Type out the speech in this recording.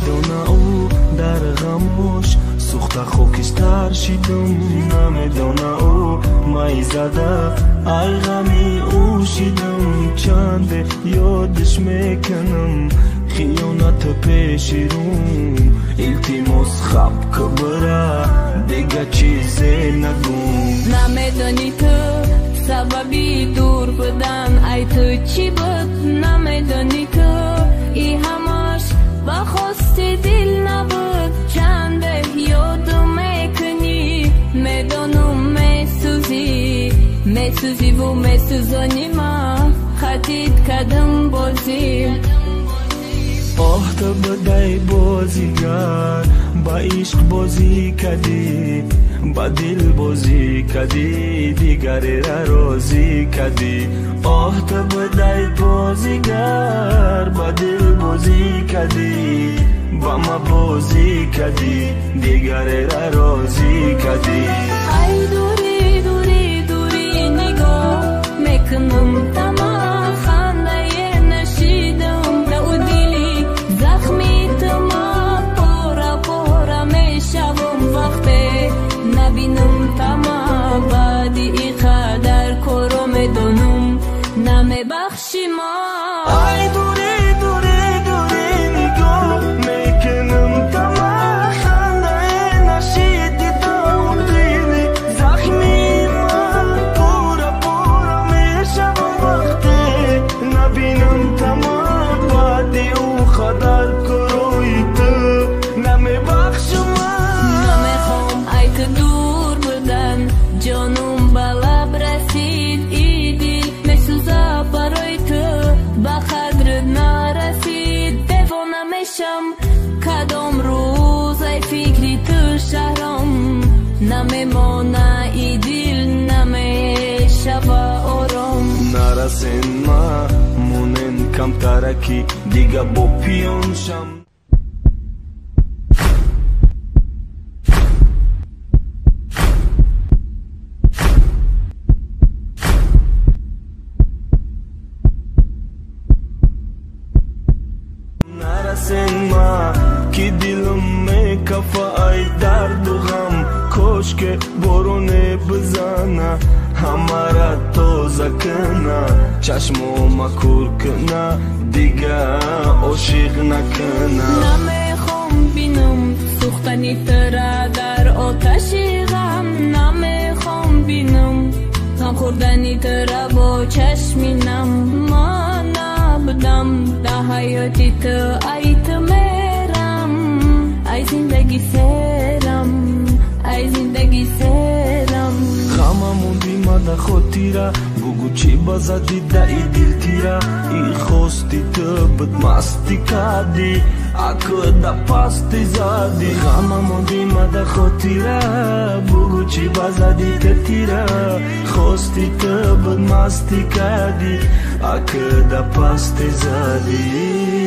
نمیدونه او در غموش سوخت خاکستر شیدم نمیدونه او مای زده ای غمی او شیدم چند یادش میکنم خیانت پیش روم التماس خب کبره دیگه چیزی نگم نمیدونی تو سببی دور بودن ای تو چی بود نمیدونی تو ای همش با خواست دل نبود چند یادو میکنی میدونم میسوزی و میسوزانی ما خطیت کدم بازی آه تو بدای بازیگر با عشق بازی کدی با دل بازی کدی دیگری را راضی کدی آه تو بدای بازیگر با دل بازی کدی با ما بازی کدی دیگری را راضی کدی ای دوری دوری دوری نگاه میکنم تمام خنده نشیدم تو دلی زخمی تمام پورا میشوم وقتی نبینم تمام بعدی ای قدر کرو میدونم نمیبخشی ما ای دوری دوری دوری نگاه میکنم تمام خنده نشیدم دلی زخمی من پورا میشوم وقتی نبینم تمام بعدی او قدر کروی تو نمیبخشم نمیخوام ای تو دور بودن جانم به لب رسید ای دل میسوزه برای تو به قدر نرسید دیوانه میشم کدام روز ای فکری تو شهرم نمیمانه ای دل نمیشوه آرام نرسین ما مونن کم ترکی دیگه با پیون شم نرسین ما کی دلم میکفه ای درد و غم کاش که بارونه بزنه همه را تازه کنه چشمو مکور کنه دیگه عاشق نکنه نمیخوام بینم سوختنی تره در آتش غم نمیخوام بینم غم خوردنی تره با چشمی نم ما نبودم در حیاتی تو ای تو میرم ای زندگی سرم ای زندگی سرم غممون بیمده خود تیره بگو چی بزدی دا ای دل تیره ای خواستی تو بد مستی کردی اکو دا پاستی زدی غممون بیمده خود تیره بگو چی بزدی تو تیره خواستی تو بد مستی کردی اکو دا پاستی زدی